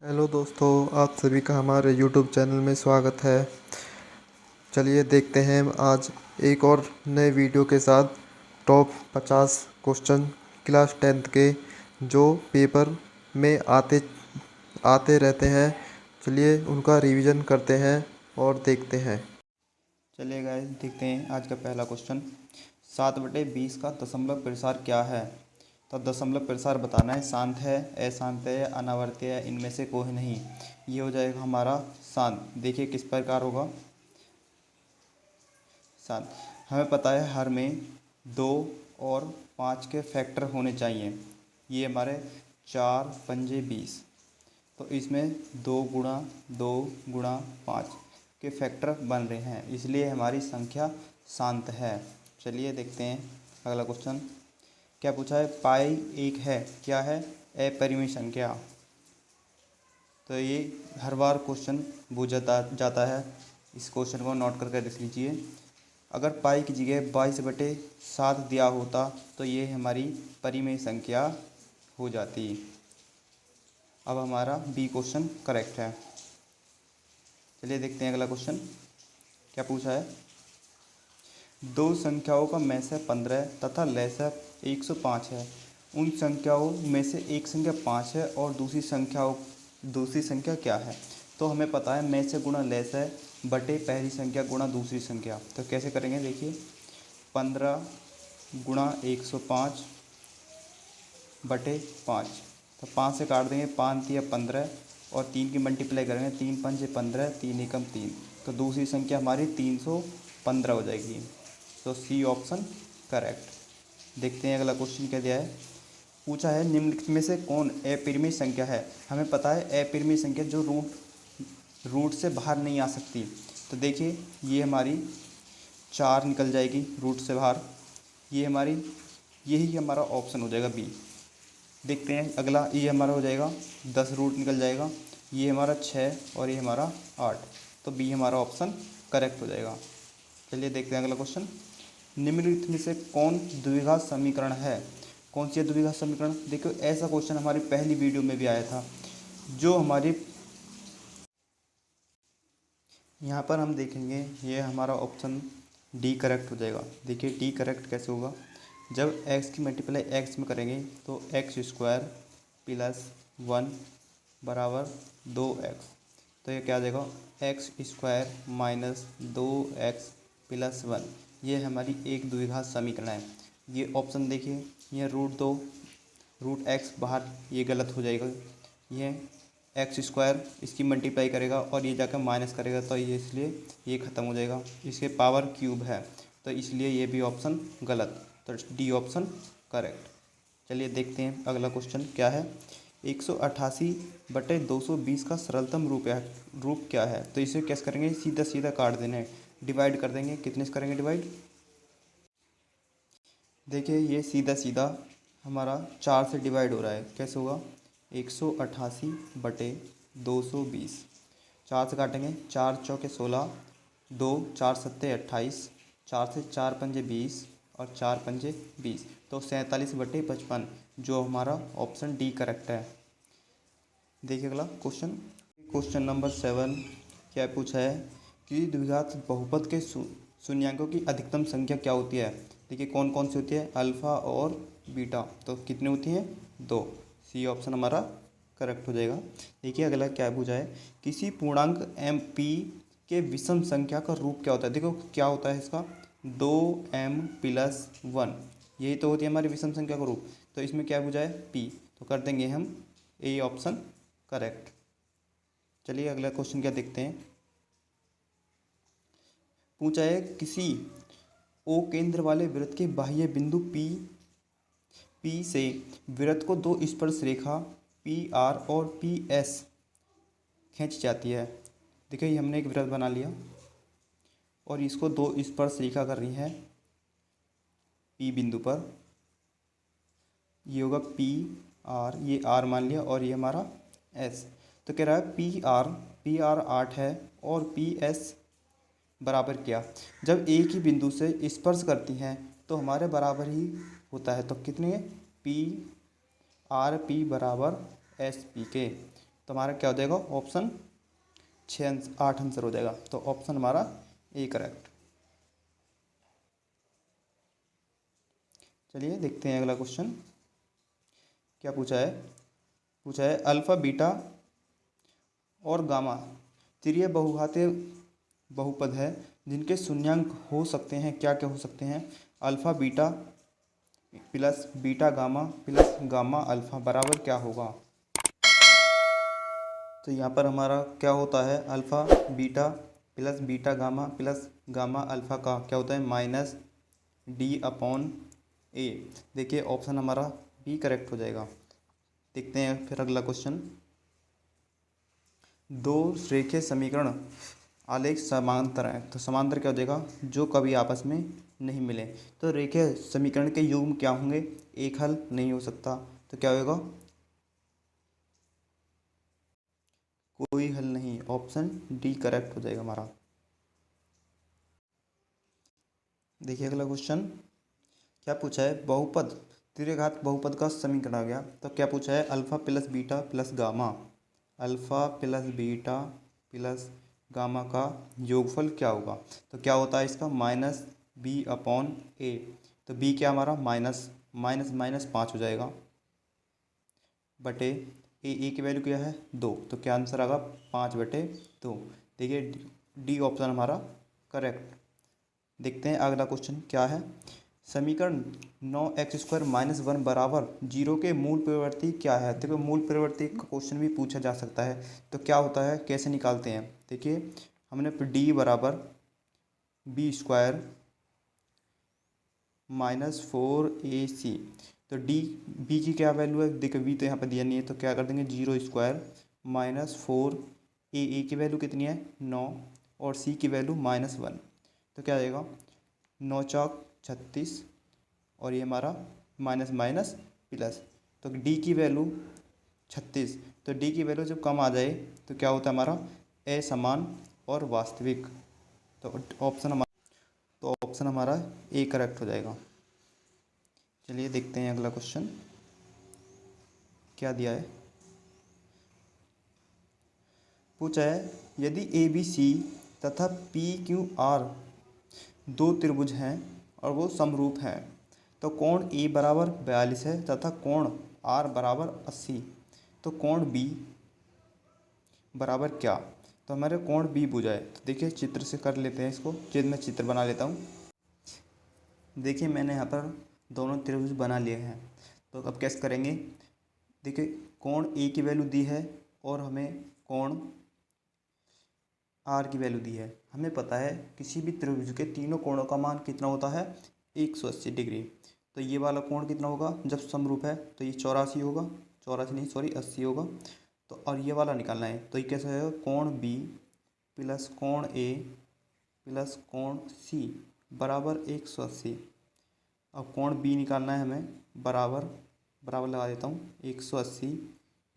Hello दोस्तों, आप सभी का हमारे यूट्यूब चैनल में स्वागत है। चलिए देखते हैं आज एक और नए वीडियो के साथ टॉप 50 क्वेश्चन क्लास 10th के जो पेपर में आते आते रहते हैं। चलिए उनका रिवीजन करते हैं और देखते हैं। चलिए गाइस देखते हैं आज का पहला क्वेश्चन। 7/20 का दशमलव प्रसार क्या है? तो दशमलव प्रसार बताना है। शांत है, अशांत है, अनावर्ती है, इनमें से कोई नहीं। ये हो जाएगा हमारा शांत। देखिए किस प्रकार होगा शांत। हमें पता है हर में 2 और 5 के फैक्टर होने चाहिए। ये हमारे 4 पंजे 20, तो इसमें 2 गुणा 2 गुणा 5 के फैक्टर बन रहे हैं, इसलिए हमारी संख्या शांत है। चलिए देखते हैं अगला क्वेश्चन क्या पूछा है। पाई एक है, क्या है? अपरिमेय संख्या। तो ये हर बार क्वेश्चन पूछा जाता है। इस क्वेश्चन को नोट करके देख लीजिए। अगर पाई की जगह 22/7 दिया होता तो ये हमारी परिमेय संख्या हो जाती। अब हमारा बी क्वेश्चन करेक्ट है। चलिए देखते हैं अगला क्वेश्चन क्या पूछा है। दो संख्याओं का मैसे 15 तथा लैसे 105 है। उन संख्याओं में से एक संख्या 5 है और दूसरी संख्या क्या है? तो हमें पता है मैसे गुणा लैसे बटे पहली संख्या गुणा दूसरी संख्या। तो कैसे करेंगे देखिए। 15 गुणा 105 बटे 5। तो 5 से काट देंगे, 5 दिया 15 और 3 की मल्टीप्लाई करेंगे, 3 पंजे 15, 3 एकम 3। तो दूसरी संख्या हमारी 315 हो जाएगी। तो सी ऑप्शन करेक्ट। देखते हैं अगला क्वेश्चन क्या दिया है। पूछा है निम्नलिखित में से कौन अपरिमेय संख्या है? हमें पता है अपरिमेय संख्या जो रूट से बाहर नहीं आ सकती। तो देखिए ये हमारी 4 निकल जाएगी रूट से बाहर। ये हमारी यही हमारा ऑप्शन हो जाएगा बी। देखते हैं अगला। ये हमारा हो जाएगा 10 रूट निकल जाएगा। ये हमारा 6 और ये हमारा 8। तो बी हमारा ऑप्शन करेक्ट हो जाएगा। चलिए देखते हैं अगला क्वेश्चन। निम्नलिखित में से कौन द्विघात समीकरण है? कौन सी है द्विघात समीकरण? देखो ऐसा क्वेश्चन हमारी पहली वीडियो में भी आया था। जो हमारी यहाँ पर हम देखेंगे ये हमारा ऑप्शन डी करेक्ट हो जाएगा। देखिए डी करेक्ट कैसे होगा। जब x की मल्टीप्लाई x में करेंगे तो x² प्लस 1 बराबर 2x। तो ये क्या आ जाएगा x² माइनस 2x प्लस 1। ये हमारी एक द्विघात समीकरण है। ये ऑप्शन देखिए, ये रूट x बाहर, ये गलत हो जाएगा। ये x² इसकी मल्टीप्लाई करेगा और ये जाकर माइनस करेगा, तो ये इसलिए ये ख़त्म हो जाएगा। इसके पावर क्यूब है, तो इसलिए ये भी ऑप्शन गलत। तो डी ऑप्शन करेक्ट। चलिए देखते हैं अगला क्वेश्चन क्या है। 188/220 का सरलतम रूप क्या है? तो इसे कैसे करेंगे? सीधा सीधा काट देना है, डिवाइड कर देंगे। कितने से करेंगे डिवाइड? देखिए ये सीधा सीधा हमारा 4 से डिवाइड हो रहा है। कैसे होगा? 188/220। 4 से काटेंगे, 4 चौके 16, 2 4 सत्ते 28, 4 से 4 पंजे 20 और 4 पंजे 20। तो 47/55, जो हमारा ऑप्शन डी करेक्ट है। देखिए अगला क्वेश्चन। क्वेश्चन नंबर 7 क्या पूछा है कि द्विघात बहुपद के शून्यांकों की अधिकतम संख्या क्या होती है? देखिए कौन कौन सी होती है? अल्फ़ा और बीटा। तो कितनी होती हैं? 2। सी ऑप्शन हमारा करेक्ट हो जाएगा। देखिए अगला क्या पूछा है। किसी पूर्णांक एम पी के विषम संख्या का रूप क्या होता है? देखो क्या होता है इसका, 2m प्लस 1। यही तो होती है हमारी विषम संख्या का रूप। तो इसमें क्या पूछा है? पी। तो कर देंगे हम ए ऑप्शन करेक्ट। चलिए अगला क्वेश्चन क्या देखते हैं। पूछा है किसी ओ केंद्र वाले वृत्त के बाह्य बिंदु पी से वृत्त को दो स्पर्श रेखा पी आर और पी एस खींच जाती है। देखिए हमने एक वृत्त बना लिया और इसको दो स्पर्श रेखा कर रही है पी बिंदु पर। ये होगा पी आर, ये आर मान लिया और ये हमारा एस। तो कह रहा है पी आर 8 है और पी एस बराबर क्या? जब एक ही बिंदु से स्पर्श करती हैं तो हमारे बराबर ही होता है। तो कितने? पी आर पी बराबर एस पी के। तो हमारा क्या हो जाएगा ऑप्शन 8 आंसर हो जाएगा। तो ऑप्शन हमारा ए करेक्ट। चलिए देखते हैं अगला क्वेश्चन क्या पूछा है अल्फ़ा बीटा और गामा त्रिय बहुघातीय बहुपद है जिनके शून्यांक हो सकते हैं, क्या क्या हो सकते हैं? Alpha beta plus beta gamma plus gamma alpha बराबर क्या होगा? तो यहाँ पर हमारा क्या होता है alpha beta plus beta gamma plus gamma alpha का क्या होता है माइनस डी अपॉन ए। देखिए ऑप्शन हमारा बी करेक्ट हो जाएगा। देखते हैं फिर अगला क्वेश्चन। दो रेखीय समीकरण आलेख समांतर हैं, तो समांतर क्या हो जाएगा? जो कभी आपस में नहीं मिले। तो रेखीय समीकरण के युग्म क्या होंगे? एक हल नहीं हो सकता, तो क्या होगा? कोई हल नहीं। ऑप्शन डी करेक्ट हो जाएगा हमारा। देखिए अगला क्वेश्चन क्या पूछा है बहुपद त्रिघात बहुपद का समीकरण आ गया। तो क्या पूछा है alpha plus beta plus gamma alpha plus beta plus gamma का योगफल क्या होगा? तो क्या होता है इसका माइनस बी अपॉन ए। तो बी क्या हमारा माइनस माइनस माइनस 5 हो जाएगा बटे ए की वैल्यू क्या है 2। तो क्या आंसर आएगा 5/2। देखिए डी ऑप्शन हमारा करेक्ट। देखते हैं अगला क्वेश्चन क्या है। समीकरण 9x² - 1 बराबर 0 के मूल परिवर्ती क्या है? देखो मूल परिवर्ती का क्वेश्चन भी पूछा जा सकता है। तो क्या होता है कैसे निकालते हैं? देखिए हमने डी बराबर b² -4ac। तो डी बी की क्या वैल्यू है? देखो बी तो यहाँ पर दिया नहीं है, तो क्या कर देंगे 0² -4 ए की वैल्यू कितनी है 9 और सी की वैल्यू -1। तो क्या आएगा 9 चौक 36 और ये हमारा माइनस माइनस प्लस। तो डी की वैल्यू 36। तो डी की वैल्यू जब कम आ जाए तो क्या होता है हमारा असमान और वास्तविक। तो ऑप्शन हमारा ए करेक्ट हो जाएगा। चलिए देखते हैं अगला क्वेश्चन क्या दिया है। पूछा है यदि ए बी सी तथा पी क्यू आर दो त्रिभुज हैं और वो समरूप हैं तो कोण ए बराबर 42 है तथा कोण आर बराबर 80। तो कोण बी बराबर क्या? तो हमारे कोण बी बुझा है। तो देखिए चित्र से कर लेते हैं इसको। मैं चित्र बना लेता हूँ। देखिए मैंने यहाँ पर दोनों त्रिभुज बना लिए हैं। तो अब कैसे करेंगे? देखिए कोण ए की वैल्यू दी है और हमें कोण आर की वैल्यू दी है। हमें पता है किसी भी त्रिभुज के तीनों कोणों का मान कितना होता है 180 डिग्री। तो ये वाला कोण कितना होगा जब समरूप है? तो ये 84 होगा, 84 नहीं सॉरी 80 होगा। तो और ये वाला निकालना है। तो ये कैसे होगा कोण बी प्लस कोण ए प्लस कोण सी बराबर 180। अब कोण बी निकालना है हमें बराबर लगा देता हूँ 180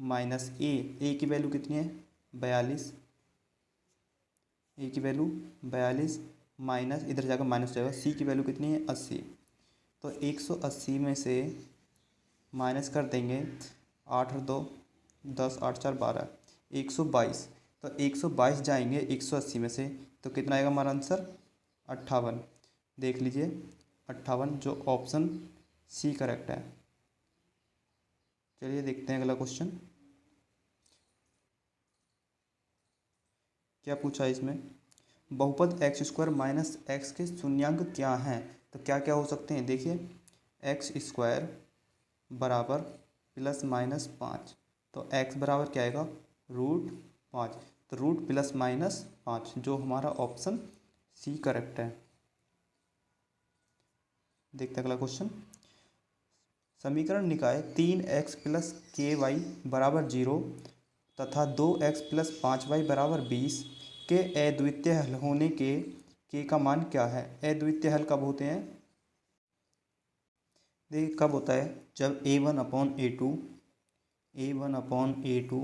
माइनस ए की वैल्यू कितनी है 42। ए की वैल्यू 42 माइनस इधर जाकर माइनस जाएगा सी की वैल्यू कितनी है 80। तो 180 में से माइनस कर देंगे 8 और 2 10 8 4 12 122। तो 122 जाएंगे 180 में से तो कितना आएगा हमारा आंसर 58। देख लीजिए 58 जो ऑप्शन सी करेक्ट है। चलिए देखते हैं अगला क्वेश्चन क्या पूछा है इसमें। बहुपद x² - x के शून्यांक क्या हैं? तो क्या क्या हो सकते हैं? देखिए x² बराबर ±5। तो x बराबर क्या आएगा √5। तो √+−5 जो हमारा ऑप्शन सी करेक्ट है। देखते हैं अगला क्वेश्चन। समीकरण निकाय 3x + ky बराबर 0 तथा 2x + 5y बराबर 20 के अद्वितीय हल होने के का मान क्या है? अद्वितीय हल कब होते हैं? देखिए कब होता है जब a1/a2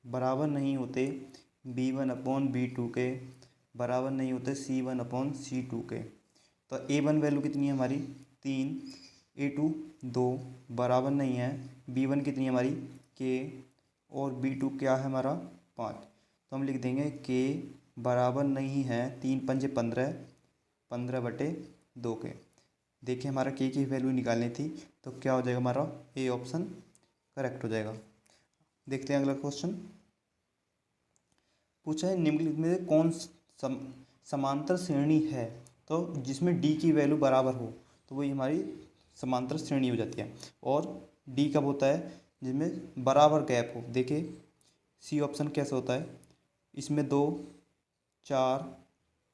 बराबर नहीं होते b1/b2 के बराबर नहीं होते c1/c2 के। तो a1 वैल्यू कितनी है हमारी 3, a2 2 बराबर नहीं है b1 कितनी है हमारी k और B2 क्या है हमारा 5। तो हम लिख देंगे K बराबर नहीं है 3 पंजे 15, 15/2 के। देखिए हमारा K की वैल्यू निकालनी थी, तो क्या हो जाएगा हमारा ए ऑप्शन करेक्ट हो जाएगा। देखते हैं अगला क्वेश्चन। पूछा है निम्नलिखित में से कौन समांतर श्रेणी है, तो जिसमें डी की वैल्यू बराबर हो, तो वही हमारी समांतर श्रेणी हो जाती है। और डी कब होता है, जिसमें बराबर गैप हो। देखिए सी ऑप्शन कैसे होता है, इसमें 2, 4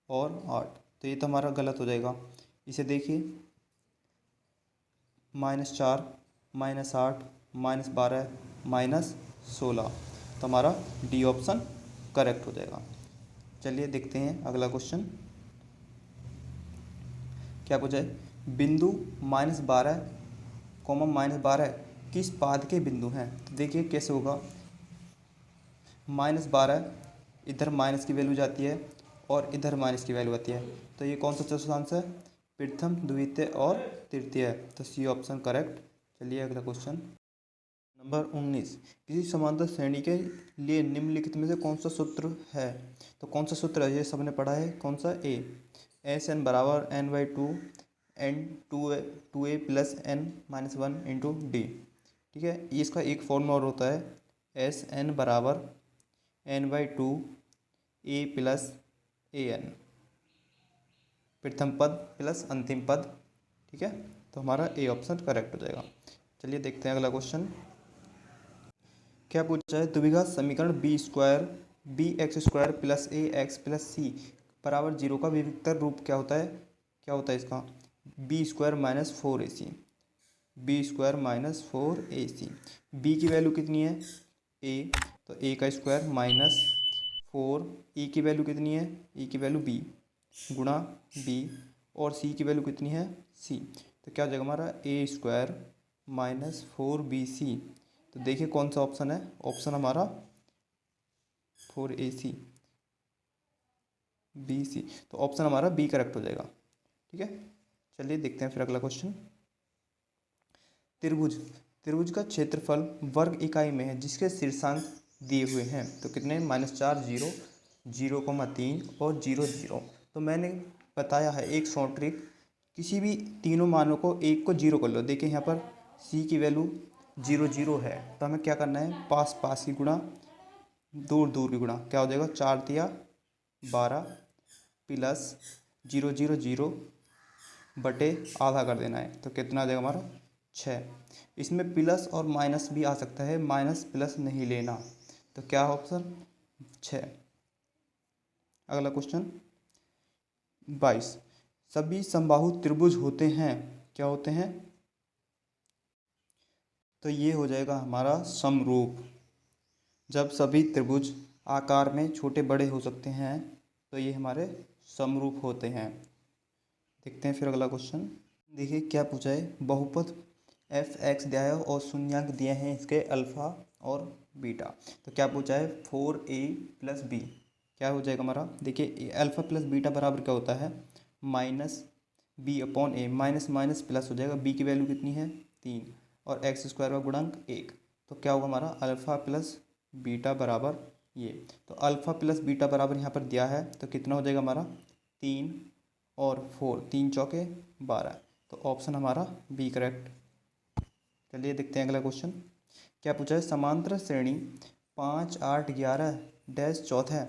और 8, तो ये तो हमारा गलत हो जाएगा। इसे देखिए -4, -8, -12, -16, तो हमारा डी ऑप्शन करेक्ट हो जाएगा। चलिए देखते हैं अगला क्वेश्चन क्या पूछा है। बिंदु -12, -12 किस पाद के बिंदु हैं। तो देखिए कैसे होगा, -12 इधर माइनस की वैल्यू जाती है और इधर माइनस की वैल्यू आती है, तो ये कौन सा चतुर्थांश है, प्रथम, द्वितीय और तृतीय, तो सी ऑप्शन करेक्ट। चलिए अगला क्वेश्चन नंबर 19। किसी समांतर श्रेणी के लिए निम्नलिखित में से कौन सा सूत्र है। तो कौन सा सूत्र है, ये सबने पढ़ा है, कौन सा, ए एस एन बराबर n/2 N 2a plus n-1 into D. ठीक है, इसका एक फॉर्मूला और होता है एस एन बराबर n/2 a प्लस an, प्रथम पद प्लस अंतिम पद। ठीक है, तो हमारा ए ऑप्शन करेक्ट हो जाएगा। चलिए देखते हैं अगला क्वेश्चन क्या पूछा है। द्विघात समीकरण b² प्लस ax प्लस सी बराबर 0 का विविक्तर रूप क्या होता है, क्या होता है इसका, b² - 4ac, b² - 4ac। b की वैल्यू कितनी है, a, तो a का स्क्वायर माइनस 4, e की वैल्यू कितनी है, e की वैल्यू b गुणा b, और c की वैल्यू कितनी है, c, तो क्या हो जाएगा हमारा a² - 4bc। तो देखिए कौन सा ऑप्शन है, ऑप्शन हमारा 4ac bc, तो ऑप्शन हमारा बी करेक्ट हो जाएगा। ठीक है, चलिए देखते हैं फिर अगला क्वेश्चन। त्रिभुज का क्षेत्रफल वर्ग इकाई में है जिसके शीर्षांक दिए हुए हैं, तो कितने, -4, 0, 0,3 और 0, 0। तो मैंने बताया है एक शॉर्ट ट्रिक, किसी भी तीनों मानों को एक को 0 कर लो। देखिए यहाँ पर c की वैल्यू 0, 0 है, तो हमें क्या करना है, पास पास की गुणा, दूर दूर की गुणा, क्या हो जाएगा, 4 तिया 12 प्लस 0, 0, 0 बटे आधा कर देना है, तो कितना आ जाएगा हमारा 6। इसमें प्लस और माइनस भी आ सकता है, माइनस प्लस नहीं लेना, तो क्या ऑप्शन 6। अगला क्वेश्चन 22। सभी समबाहु त्रिभुज होते हैं, क्या होते हैं, तो ये हो जाएगा हमारा समरूप। जब सभी त्रिभुज आकार में छोटे बड़े हो सकते हैं, तो ये हमारे समरूप होते हैं। देखते हैं फिर अगला क्वेश्चन। देखिए क्या पूछा है, बहुपद f(x) दिया है और शून्यांक दिए हैं इसके अल्फ़ा और बीटा। तो क्या पूछा है, 4a प्लस b, क्या हो जाएगा हमारा, देखिए अल्फ़ा प्लस बीटा बराबर क्या होता है, -b/a, माइनस माइनस प्लस हो जाएगा, b की वैल्यू कितनी है 3 और x² का गुणांक 1, तो क्या होगा हमारा अल्फ़ा प्लस बीटा बराबर ये, तो अल्फ़ा प्लस बीटा बराबर यहाँ पर दिया है, तो कितना हो जाएगा हमारा 3 और 4, 3 चौके 12, तो ऑप्शन हमारा बी करेक्ट। चलिए देखते हैं अगला क्वेश्चन क्या पूछा है। समांतर श्रेणी 5, 8, 11 डैश चौथा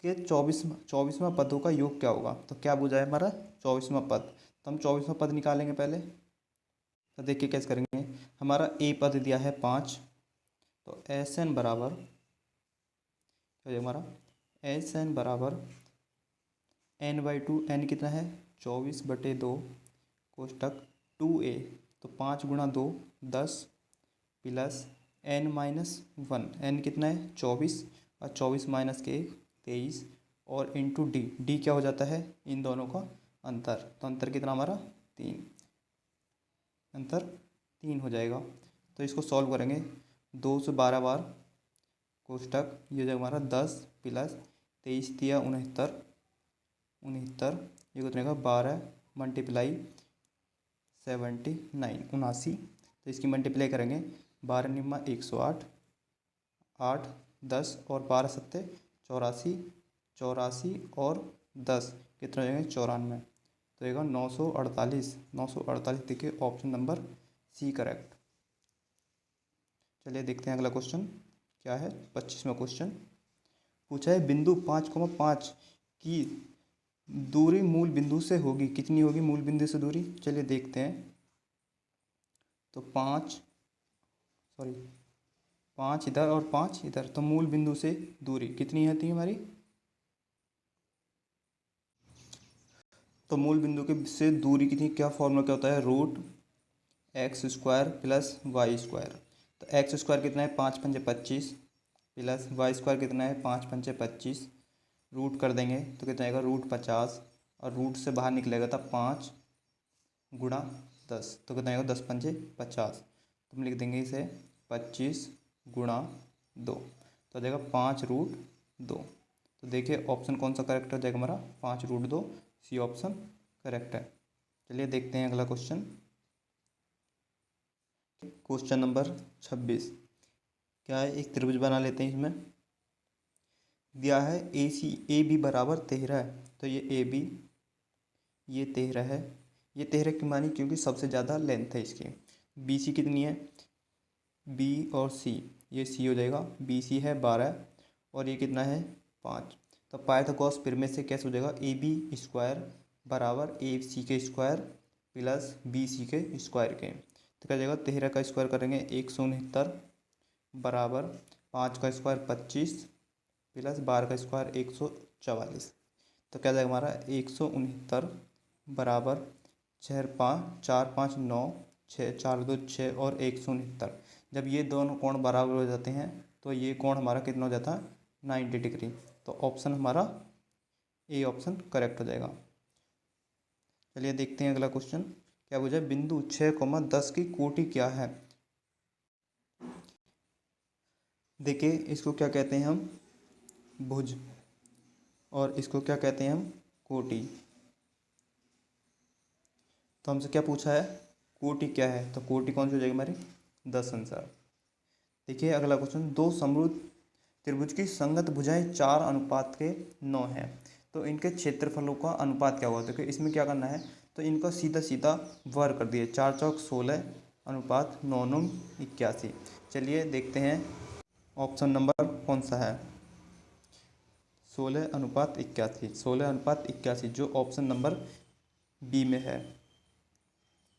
के 24वां पदों का योग क्या होगा। तो क्या पूछा है हमारा 24वां पद, तो हम 24वां पद निकालेंगे पहले। तो देखिए कैसे करेंगे, हमारा ए पद दिया है 5, तो एस एन बराबर क्या हो हमारा एस एन बराबर n/2, n कितना है 24/2 कोष्टक 2a, तो 5 गुणा 2 10 प्लस n-1, n कितना है 24 और 24 माइनस के 1 23 और इंटू डी, डी क्या हो जाता है इन दोनों का अंतर, तो अंतर कितना हमारा 3, अंतर 3 हो जाएगा। तो इसको सॉल्व करेंगे 2 से 12 बार कोष्टक, ये हो जाएगा हमारा 10 प्लस 23 तिया 69, ये कितने का 12 मल्टीप्लाई 79, 79, तो इसकी मल्टीप्लाई करेंगे 12 निम्मा 108, 8 10 और 12 सत्ते 84, 84 और 10 कितना हो जाएगा 94, तो आएगा 948। 948 देखिए ऑप्शन नंबर सी करेक्ट। चलिए देखते हैं अगला क्वेश्चन क्या है। 25वां क्वेश्चन पूछा है बिंदु 5,5 की दूरी मूल बिंदु से होगी, कितनी होगी मूल बिंदु से दूरी, चलिए देखते हैं। तो 5 इधर और 5 इधर, तो मूल बिंदु से दूरी कितनी आती है हमारी, तो मूल बिंदु के से दूरी कितनी, क्या फॉर्मूला क्या होता है, √x² प्लस y²। तो x² कितना है 5 पंजे 25 प्लस y² कितना है 5 पंजे 25, रूट कर देंगे तो कितना आएगा √50, और रूट से बाहर निकलेगा तब 5 गुणा 10, तो कितना आएगा 10 पंजे 50, तो हम लिख देंगे इसे 25 गुणा 2, तो आ जाएगा 5√2। तो देखिए ऑप्शन कौन सा करेक्ट हो जाएगा हमारा 5√2, सी ऑप्शन करेक्ट है। चलिए देखते हैं अगला क्वेश्चन। क्वेश्चन नंबर 26 क्या है, एक त्रिभुज बना लेते हैं। इसमें दिया है ए बी बराबर 13 है, तो ये ए बी ये 13 है, ये 13 की मानी क्योंकि सबसे ज़्यादा लेंथ है इसकी। बी सी कितनी है, बी और सी, ये सी हो जाएगा, बी सी है 12 और ये कितना है 5। तो पाइथागोरस प्रमेय से कैसे हो जाएगा, ए बी स्क्वायर बराबर ए सी के स्क्वायर प्लस बी सी के स्क्वायर के। तो क्या जाएगा 13 का स्क्वायर करेंगे 169 बराबर 5 का स्क्वायर 25 प्लस 12 का स्क्वायर 144। तो क्या जाएगा हमारा 169 बराबर 4 5 6 4 2 6 और 169। जब ये दोनों कोण बराबर हो जाते हैं तो ये कोण हमारा कितना हो जाता है 90 डिग्री। तो ऑप्शन हमारा ए ऑप्शन करेक्ट हो जाएगा। चलिए देखते हैं अगला क्वेश्चन क्या पूछा है, बिंदु 6,10 की कोटि क्या है। देखिए इसको क्या कहते हैं हम, भुज, और इसको क्या कहते हैं हम, कोटि। तो हमसे क्या पूछा है, कोटि क्या है, तो कोटि कौन सी हो जाएगी हमारी 10 आंसर। देखिए अगला क्वेश्चन, दो समरूप त्रिभुज की संगत भुजाएं 4:9 है, तो इनके क्षेत्रफलों का अनुपात क्या हुआ। देखिए इसमें क्या करना है, तो इनका सीधा सीधा वर्ग कर दिए, 4 चौक 16 अनुपात 9 9 81। चलिए देखते हैं ऑप्शन नंबर कौन सा है, 16:81, 16:81 जो ऑप्शन नंबर बी में है।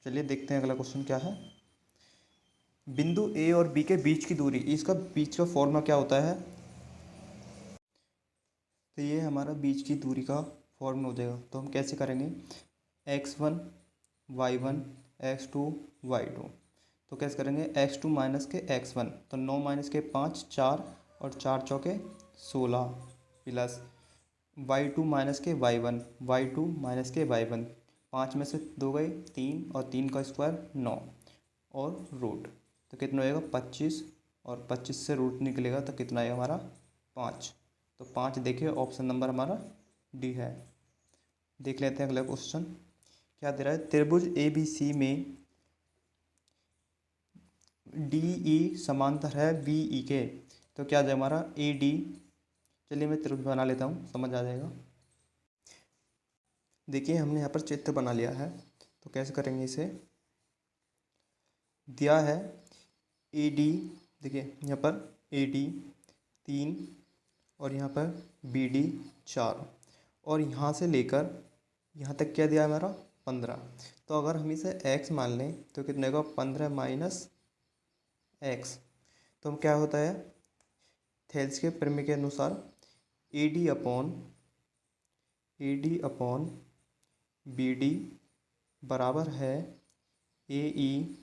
चलिए देखते हैं अगला क्वेश्चन क्या है, बिंदु ए और बी के बीच की दूरी, इसका बीच का फॉर्मूला क्या होता है। तो ये हमारा बीच की दूरी का फॉर्मूला हो जाएगा। तो हम कैसे करेंगे, x1 y1 x2 y2। तो कैसे करेंगे, x2 माइनस के x1, तो 9 माइनस के 5 4 और 4 चौके 16 प्लस y2 माइनस के y1, y2 माइनस के y1, 5 में से 2 गए 3 और 3 का स्क्वायर 9 और रूट, तो कितना होएगा 25 और 25 से रूट निकलेगा तो कितना आएगा हमारा 5। तो 5 देखिए ऑप्शन नंबर हमारा डी है। देख लेते हैं अगला क्वेश्चन क्या दे रहा है, त्रिभुज ए बी सी में डी ई समांतर है बी ई के, तो क्या जाए हमारा ए डी। चलिए मैं त्रिभुज बना लेता हूँ, समझ आ जाएगा। देखिए हमने यहाँ पर चित्र बना लिया है, तो कैसे करेंगे इसे, दिया है ए डी, देखिए यहाँ पर ए डी 3 और यहाँ पर बी डी 4 और यहाँ से लेकर यहाँ तक क्या दिया है हमारा 15। तो अगर हम इसे x मान लें तो कितने का 15 माइनस x, तो हम क्या होता है थेल्स के प्रमेय के अनुसार A D upon B D बराबर है ए ई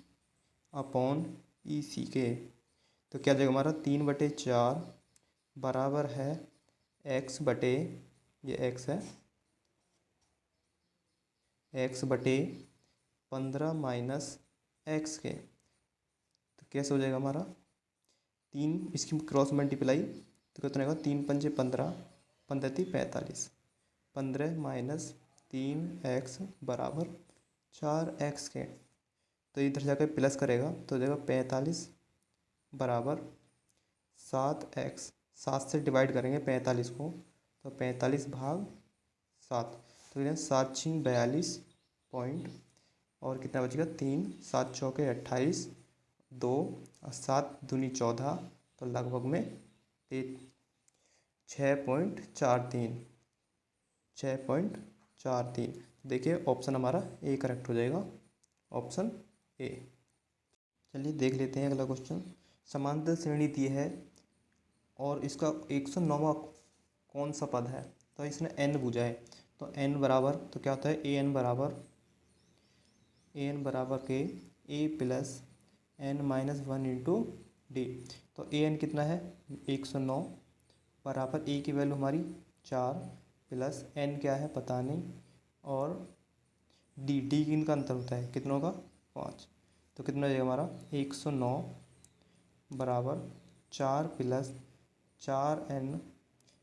अपॉन ई सी के। तो क्या जाएगा हमारा 3/4 बराबर है x बटे, ये x है, x बटे 15 माइनस x के। तो कैसे हो जाएगा हमारा 3, इसकी क्रॉस मल्टीप्लाई तो कितना होगा 3 पंजे 15 15 × 45, 15 माइनस 3x बराबर 4x के। तो इधर जाकर प्लस करेगा तो हो जाएगा 45 बराबर 7x, 7 से डिवाइड करेंगे 45 को, तो 45/7, तो कितना 7×42 पॉइंट, और कितना बचेगा 3, 7 चौके 28, 2 और 7 दूनी 14, तो लगभग में 6.43, 6.43। देखिए ऑप्शन हमारा ए करेक्ट हो जाएगा, ऑप्शन ए। चलिए देख लेते हैं अगला क्वेश्चन। समांतर श्रेणी दी है और इसका 109वां कौन सा पद है, तो इसने n पूछा है, तो n बराबर, तो क्या होता है ए एन बराबर के a plus n minus 1 into D. तो ए एन कितना है 109 बराबर ए की वैल्यू हमारी 4 प्लस n क्या है पता नहीं, और डी किन का अंतर होता है कितनों का 5, तो कितना हो जाएगा हमारा 109 बराबर 4 प्लस 4n,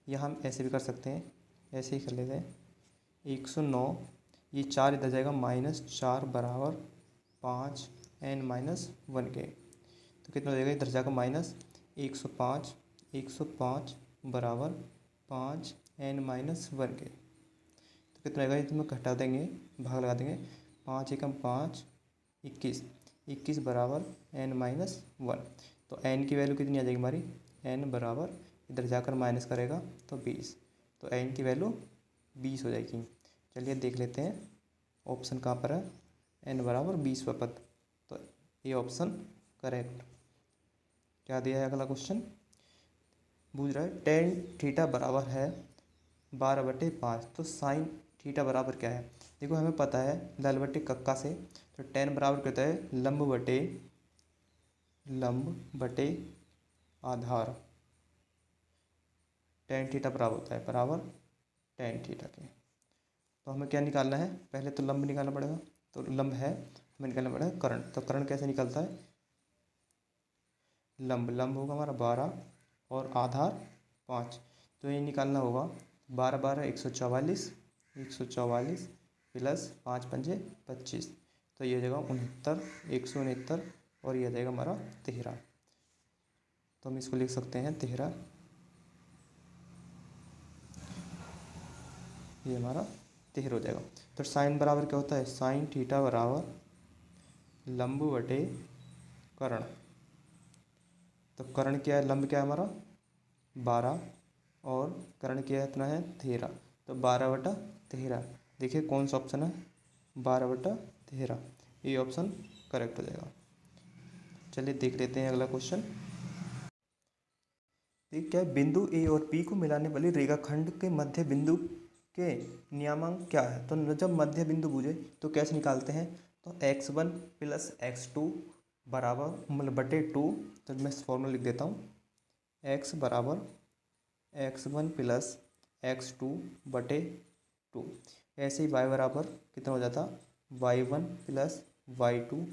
या हम ऐसे भी कर सकते हैं, ऐसे ही कर लेते हैं 109, ये 4 इधर जाएगा -4 बराबर 5 n माइनस 1 के, तो कितना हो जाएगा इधर जाएगा -105 बराबर 5 n माइनस 1 के, तो कितना रहेगा इसमें घटा देंगे, भाग लगा देंगे, 5 एकम 5, 21 बराबर n माइनस 1, तो n की वैल्यू कितनी आ जाएगी हमारी, n बराबर इधर जाकर माइनस करेगा तो 20, तो n की वैल्यू 20 हो जाएगी। चलिए देख लेते हैं ऑप्शन कहाँ पर है, n बराबर 20वां पद, तो ये ऑप्शन करेक्ट। क्या दिया है अगला क्वेश्चन, पूछ रहा है tan थीटा बराबर है 12/5, तो साइन थीटा बराबर क्या है। देखो हमें पता है लल बटे कक्का से, तो tan बराबर कहता है लंब बटे आधार, tan थीटा बराबर होता है बराबर tan थीटा के। तो हमें क्या निकालना है, पहले तो लंब निकालना पड़ेगा, तो लंब है हमें निकालना पड़ेगा कर्ण, तो कर्ण कैसे निकलता है, लंब होगा हमारा 12 और आधार 5, तो ये निकालना होगा 12 12 144 प्लस 5 पंजे 25, तो ये हो जाएगा 169 और ये आ जाएगा हमारा 13, तो हम इसको लिख सकते हैं 13, ये हमारा 13 हो जाएगा। तो साइन बराबर क्या होता है, साइन थीटा बराबर लंब बटे कर्ण, तो कर्ण क्या है, लंब क्या है हमारा 12 और कर्ण क्या है इतना है 13, तो 12/13। देखिए कौन सा ऑप्शन है 12/13, ये ऑप्शन करेक्ट हो जाएगा। चलिए देख लेते हैं अगला क्वेश्चन। ठीक है, बिंदु ए और पी को मिलाने वाली रेखाखंड के मध्य बिंदु के नियमांक क्या है, तो जब मध्य बिंदु पूछे तो कैसे निकालते हैं, तो x1 प्लस x2 बराबर मतलब बटे 2, तो मैं फॉर्मूला लिख देता हूँ, x बराबर x1 प्लस x2 बटे 2, ऐसे ही y बराबर कितना हो जाता y1 प्लस y2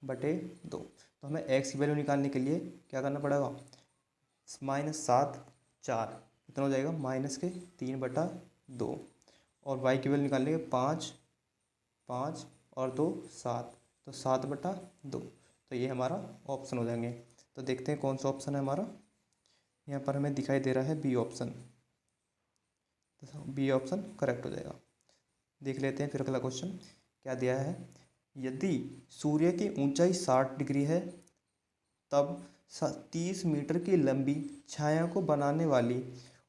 बटे 2। तो हमें x की वैल्यू निकालने के लिए क्या करना पड़ेगा, -7 4 कितना हो जाएगा -3/2, और y की वैल्यू निकालने के 5 5 और 2 7, तो 7/2, तो ये हमारा ऑप्शन हो जाएंगे। तो देखते हैं कौन सा ऑप्शन है हमारा, यहाँ पर हमें दिखाई दे रहा है बी ऑप्शन, तो बी ऑप्शन करेक्ट हो जाएगा। देख लेते हैं फिर अगला क्वेश्चन क्या दिया है, यदि सूर्य की ऊंचाई 60 डिग्री है तब 30 मीटर की लंबी छाया को बनाने वाली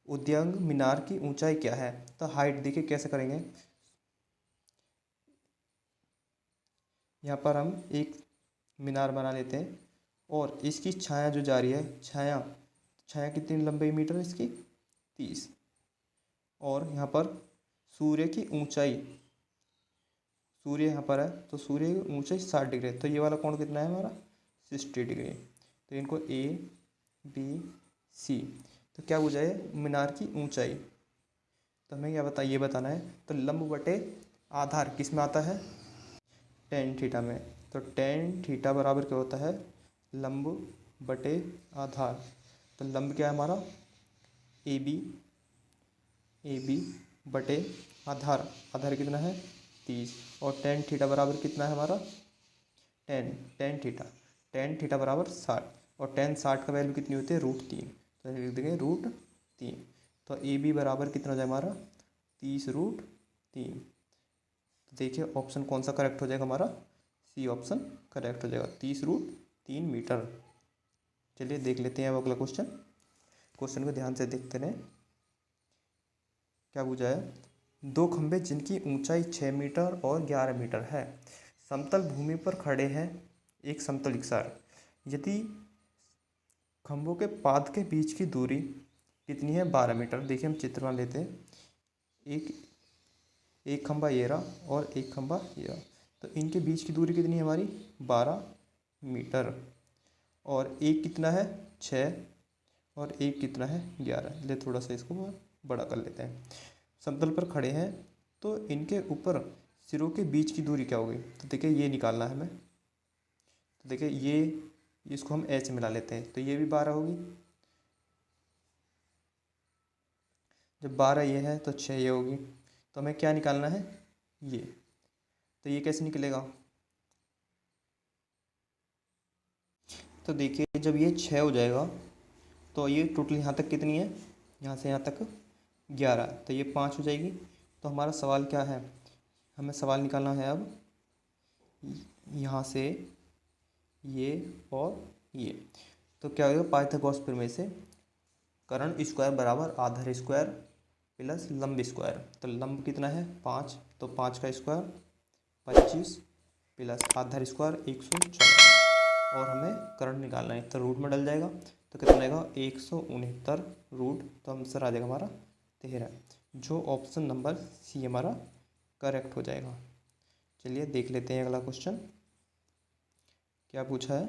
उद्यंग मीनार की ऊंचाई क्या है, तो हाइट देखिए कैसे करेंगे, यहाँ पर हम एक मीनार बना लेते हैं और इसकी छाया जो जा रही है, छाया कितनी लंबाई मीटर इसकी 30, और यहाँ पर सूर्य की ऊंचाई, सूर्य यहाँ पर है तो सूर्य की ऊंचाई 60 डिग्री है, तो ये वाला कोण कितना है हमारा 60 डिग्री, तो इनको ए बी सी, तो क्या हो जाए मीनार की ऊंचाई, तो हमें क्या ये बताना है, तो लंब बटे आधार किस में आता है tan थीटा में, तो tan थीटा बराबर क्या होता है लंब बटे आधार, तो लंब क्या है हमारा ए बी बटे आधार कितना है 30, और tan थीटा बराबर कितना है हमारा tan थीटा बराबर 60, और tan 60 का वैल्यू कितनी होती है √3, तो लिख देंगे √3। तो ए बी बराबर कितना हो जाएगा हमारा 30√3। तो देखिए ऑप्शन कौन सा करेक्ट हो जाएगा हमारा, सी ऑप्शन करेक्ट हो जाएगा, 30√3 मीटर। चलिए देख लेते हैं अब अगला क्वेश्चन। क्वेश्चन को ध्यान से देखते रहें। क्या पूछा है, दो खंभे जिनकी ऊंचाई 6 मीटर और 11 मीटर है समतल भूमि पर खड़े हैं एक समतल इक्सार। यदि खंभों के पाद के बीच की दूरी कितनी है 12 मीटर। देखिए हम चित्र बना लेते हैं। एक खंभा ये रहा और एक खंभा ये रहा, तो इनके बीच की दूरी कितनी है हमारी 12 मीटर। और एक कितना है 6 और एक कितना है 11। ले थोड़ा सा इसको बड़ा कर लेते हैं। समतल पर खड़े हैं तो इनके ऊपर सिरों के बीच की दूरी क्या होगी, तो देखिए ये निकालना है हमें। तो देखिए ये इसको हम एच मिला लेते हैं, तो ये भी 12 होगी। जब 12 ये है तो 6 ये होगी, तो हमें क्या निकालना है ये। तो ये कैसे निकलेगा, तो देखिए जब ये 6 हो जाएगा तो ये टोटल यहाँ तक कितनी है, यहाँ से यहाँ तक 11, तो ये 5 हो जाएगी। तो हमारा सवाल क्या है, हमें सवाल निकालना है अब यहाँ से ये और ये। तो क्या होगा, पाइथागोरस प्रमेय से कर्ण स्क्वायर बराबर आधार स्क्वायर प्लस लंब स्क्वायर। तो लंब कितना है 5, तो 5 का स्क्वायर 25 प्लस आधार स्क्वायर 140, और हमें कर्ण निकालना है। तो रूट में डल जाएगा तो कितना आएगा 169 रूट, तो आंसर आ जाएगा हमारा 13, जो ऑप्शन नंबर सी हमारा करेक्ट हो जाएगा। चलिए देख लेते हैं अगला क्वेश्चन। क्या पूछा है,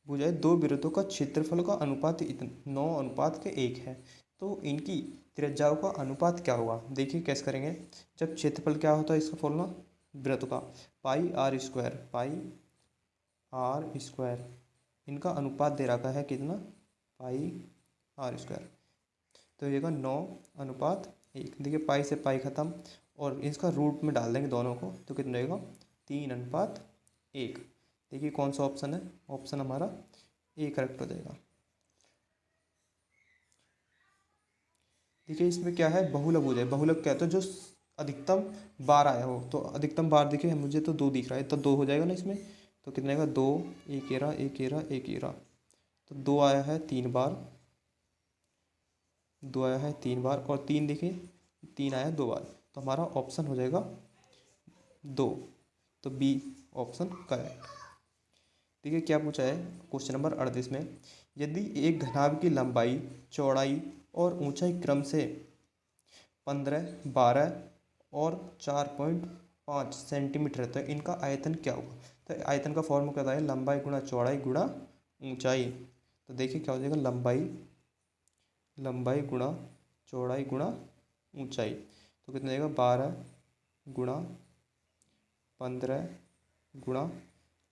पूछा है दो वृत्तों का क्षेत्रफल का अनुपात 9:1 है, तो इनकी त्रिज्याओं का अनुपात क्या होगा। देखिए कैसे करेंगे, जब क्षेत्रफल क्या होता है इसका फॉर्मूला वृत्त का पाई आर स्क्वायर, इनका अनुपात दे रखा है कितना पाई आर स्क्वायर, तो ये 9:1। देखिए पाई से पाई खत्म और इसका रूट में डाल देंगे दोनों को, तो कितना रहेगा 3:1। देखिए कौन सा ऑप्शन है, ऑप्शन हमारा ए करेक्ट हो जाएगा। देखिए इसमें क्या है बहुलक है, बहुलक क्या है, तो जो अधिकतम बार आया हो, तो अधिकतम बार देखिए मुझे तो 2 दिख रहा है, तो 2 हो जाएगा ना इसमें। तो कितना आएगा 2, 1 तो 2 आया है 3 बार, 2 आया है 3 बार, और 3 देखिए 3 आया है 2 बार, तो हमारा ऑप्शन हो जाएगा 2, तो बी ऑप्शन करेक्ट। देखिए क्या पूछा है क्वेश्चन नंबर 38 में, यदि एक घनाभ की लंबाई चौड़ाई और ऊंचाई क्रम से 15, 12 और 4.5 सेंटीमीटर है, तो इनका आयतन क्या होगा। तो आयतन का फॉर्मूला क्या है, लंबाई गुणा चौड़ाई गुणा ऊंचाई। तो देखिए क्या हो जाएगा, लंबाई गुणा चौड़ाई गुणा ऊंचाई, तो कितना जाएगा 12 गुणा 15 गुणा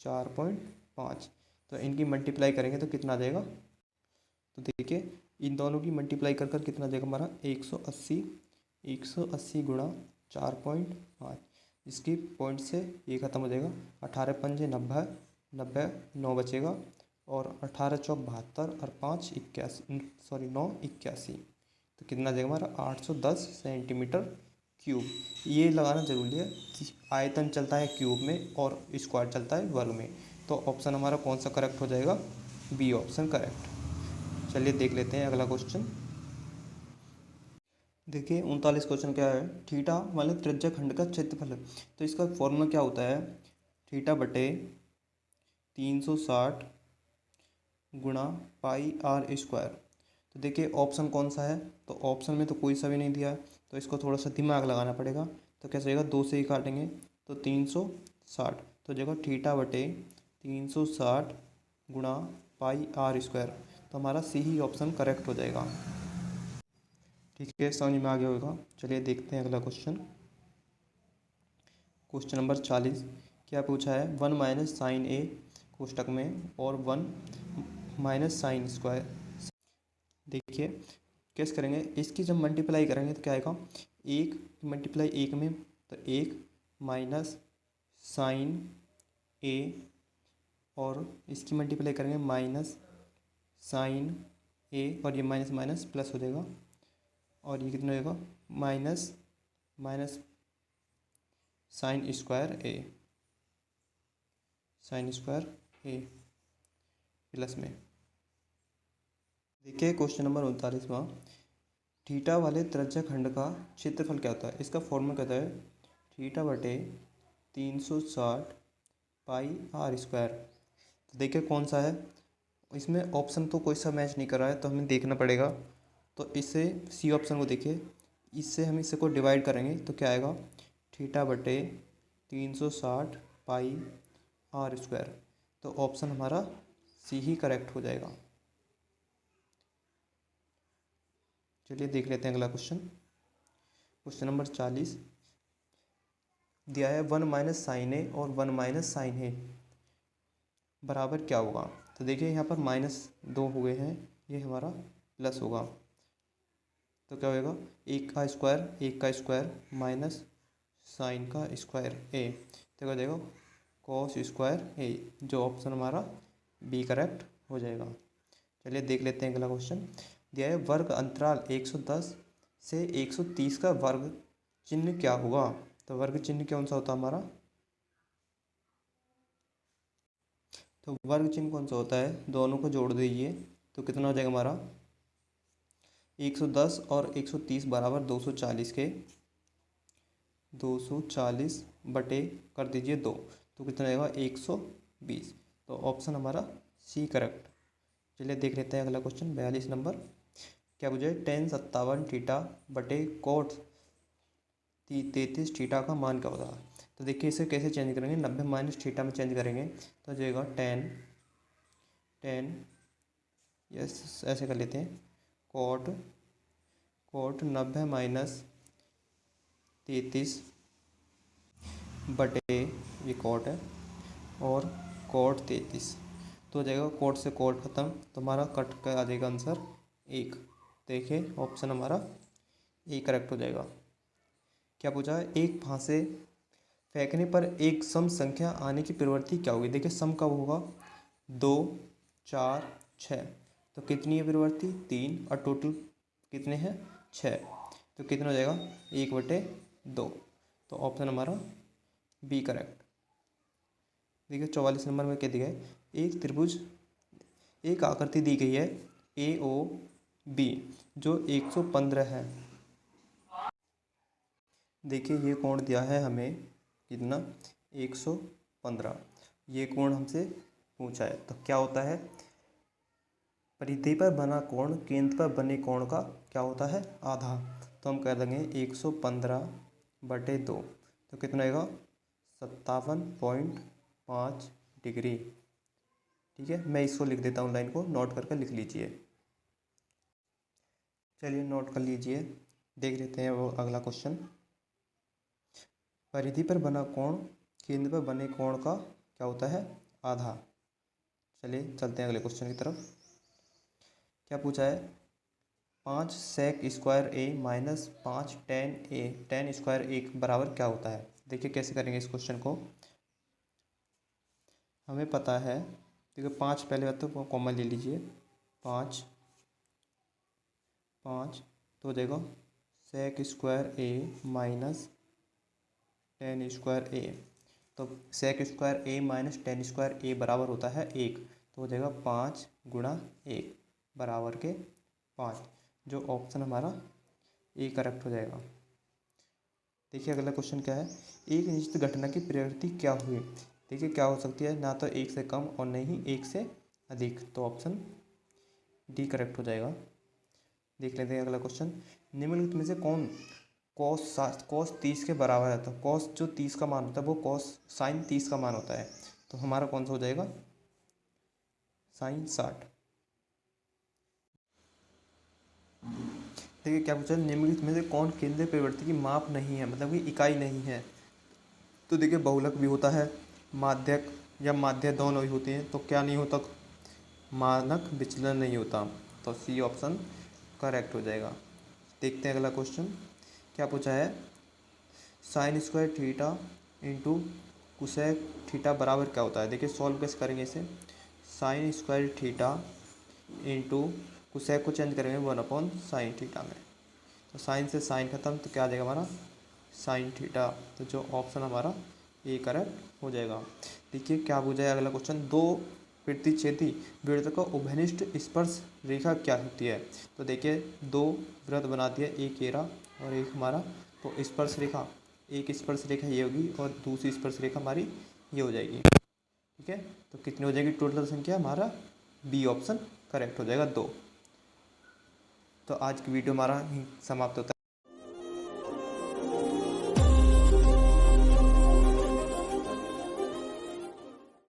4.5, तो इनकी मल्टीप्लाई करेंगे तो कितना आ जाएगा। तो देखिए इन दोनों की मल्टीप्लाई कर कितना आ जाएगा हमारा 180 गुणा 4.5, इसकी पॉइंट से ये खत्म हो जाएगा। 18 पंजे 90, 9 बचेगा, और 18 चौक 72 और 5 81, सॉरी 9 81, तो कितना आ जाएगा हमारा 810 सेंटीमीटर क्यूब। ये लगाना जरूरी है कि आयतन चलता है क्यूब में और स्क्वायर चलता है वर्ग में, तो ऑप्शन हमारा कौन सा करेक्ट हो जाएगा, बी ऑप्शन करेक्ट। चलिए देख लेते हैं अगला क्वेश्चन। देखिए 39 क्वेश्चन क्या है, थीटा वाले त्रिज्या खंड का क्षेत्रफल, तो इसका फॉर्मूला क्या होता है, थीटा बटे 360 गुणा पाई आर स्क्वायर। तो देखिए ऑप्शन कौन सा है, तो ऑप्शन में तो कोई सा भी नहीं दिया है, तो इसको थोड़ा सा दिमाग लगाना पड़ेगा। तो कैसे रहेगा, 2 से ही काटेंगे तो 360, तो जगह थीटा बटे 360 गुणा पाई आर स्क्वायर, तो हमारा सी ही ऑप्शन करेक्ट हो जाएगा। ठीक है, समझ में आ गया होगा। चलिए देखते हैं अगला क्वेश्चन। क्वेश्चन नंबर 40 क्या पूछा है, 1 माइनस साइन ए कोष्टक में और 1 माइनस साइन स्क्वायर। देखिए कैसे करेंगे, इसकी जब मल्टीप्लाई करेंगे तो क्या आएगा, 1 मल्टीप्लाई 1 में, तो 1 माइनस साइन ए, और इसकी मल्टीप्लाई करेंगे माइनस साइन ए, और ये माइनस माइनस प्लस हो जाएगा, और ये कितना होगा माइनस माइनस साइन स्क्वायर ए, साइन स्क्वायर ए प्लस में। देखिए क्वेश्चन नंबर 39वां, थीटा वाले त्रिज्या खंड का क्षेत्रफल क्या होता है। इसका फॉर्मूला कहता है थीटा बटे 360 पाई आर स्क्वायर। तो देखिए कौन सा है, इसमें ऑप्शन तो कोई सा मैच नहीं कर रहा है, तो हमें देखना पड़ेगा। तो इससे सी ऑप्शन को देखिए, इससे हम इसे को डिवाइड करेंगे तो क्या आएगा, थीटा बटे 360 पाई आर स्क्वायर। तो ऑप्शन हमारा सी ही करेक्ट हो जाएगा। चलिए देख लेते हैं अगला क्वेश्चन। क्वेश्चन नंबर 40 दिया है 1 माइनस साइन ए और 1 माइनस साइन ए बराबर क्या होगा। तो देखिए यहाँ पर -2 हो गए हैं, ये हमारा प्लस होगा। तो क्या होगा, एक का स्क्वायर माइनस साइन का स्क्वायर ए, तो क्या हो जाएगा कॉस स्क्वायर ए, जो ऑप्शन हमारा बी करेक्ट हो जाएगा। चलिए देख लेते हैं अगला क्वेश्चन। दिया है वर्ग अंतराल 110 से 130 का वर्ग चिन्ह क्या होगा। तो वर्ग चिन्ह कौन सा होता है हमारा, तो वर्ग चिन्ह कौन सा होता है, दोनों को जोड़ दीजिए तो कितना हो जाएगा हमारा 110 और 130 बराबर 240 के 240 बटे कर दीजिए 2, तो कितना आएगा 120। तो ऑप्शन हमारा सी करेक्ट। चलिए देख लेते हैं अगला क्वेश्चन 42 नंबर। क्या पूछा है, tan 57 थीटा बटे कोट 33 थीटा का मान क्या होता है। तो देखिए इसे कैसे चेंज करेंगे, 90 माइनस थीटा में चेंज करेंगे तो जाएगा tan यस ऐसे कर लेते हैं, कोट 90 माइनस 33 बटे ये कोट है और कोट 33, तो हो जाएगा कोट से कोट खत्म, तो हमारा कट का आ जाएगा आंसर 1। देखिए ऑप्शन हमारा ए करेक्ट हो जाएगा। क्या पूछा है, एक फांसे फेंकने पर एक सम संख्या आने की प्रवृत्ति क्या होगी। देखिए सम कब होगा, 2 4 6, तो कितनी है प्रवृत्ति 3, और टोटल कितने हैं 6, तो कितना हो जाएगा 1/2। तो ऑप्शन हमारा बी करेक्ट। देखिए 44 नंबर में क्या दिया है, एक त्रिभुज एक आकृति दी गई है ए ओ बी जो 115 है। देखिए ये कोण दिया है हमें कितना 115, ये कोण हमसे पूछा है। तो क्या होता है, परिधि पर बना कोण केंद्र पर बने कोण का क्या होता है आधा। तो हम कह देंगे 115/2, तो कितना आएगा 57.5 डिग्री। ठीक है, मैं इसको लिख देता हूँ, लाइन को नोट करके लिख लीजिए। चलिए नोट कर लीजिए, देख लेते हैं वो अगला क्वेश्चन। परिधि पर बना कोण केंद्र पर बने कोण का क्या होता है आधा। चलिए चलते हैं अगले क्वेश्चन की तरफ। क्या पूछा है, 5 सेक स्क्वायर ए माइनस 5 टेन स्क्वायर ए बराबर क्या होता है। देखिए कैसे करेंगे इस क्वेश्चन को, हमें पता है, देखिए 5 पहले बात तो कॉमन ले लीजिए, 5 तो हो जाएगा सेक स्क्वायर ए माइनस टेन स्क्वायर ए। तो सेक स्क्वायर ए माइनस टेन स्क्वायर ए बराबर होता है 1, तो हो जाएगा 5 गुणा 1 बराबर के 5, जो ऑप्शन हमारा ए करेक्ट हो जाएगा। देखिए अगला क्वेश्चन क्या है, एक निश्चित घटना की प्रवृत्ति क्या हुई। देखिए क्या हो सकती है, ना तो 1 से कम और नहीं 1 से अधिक, तो ऑप्शन डी करेक्ट हो जाएगा। देख लेते हैं अगला क्वेश्चन, निम्नलिखित में से कौन कॉस 30 के बराबर है। तो कॉस जो 30 का मान होता है वो कॉस साइन 30 का मान होता है, तो हमारा कौन सा हो जाएगा साइन 60। देखिए क्या पूछा, निम्नलिखित में से कौन केंद्रीय प्रवृत्ति की माप नहीं है, मतलब कि इकाई नहीं है। तो देखिए बहुलक भी होता है, माध्यक या माध्य दोनों ही होते हैं, तो क्या नहीं होता, मानक विचलन नहीं होता, तो सी ऑप्शन करेक्ट हो जाएगा। देखते हैं अगला क्वेश्चन। क्या पूछा है, sine square theta into cosec theta बराबर क्या होता है। देखिए सॉल्व कैसे करेंगे इसे, sine square theta into cosec को चेंज करेंगे 1/sin थीटा में। तो साइन से साइन खत्म, तो क्या आ जाएगा हमारा साइन थीटा। तो जो ऑप्शन हमारा ए करेक्ट हो जाएगा। देखिए क्या पूछा है अगला क्वेश्चन, दो प्रतिच्छेदी वृत्त का उभयनिष्ठ स्पर्श रेखा क्या होती है। तो देखिए दो वृत्त बनाती है, एक एरा और एक हमारा, तो स्पर्श रेखा, एक स्पर्श रेखा ये होगी और दूसरी स्पर्श रेखा हमारी ये हो जाएगी। ठीक है, तो कितनी हो जाएगी टोटल संख्या, हमारा बी ऑप्शन करेक्ट हो जाएगा 2। तो आज की वीडियो हमारा समाप्त होता है।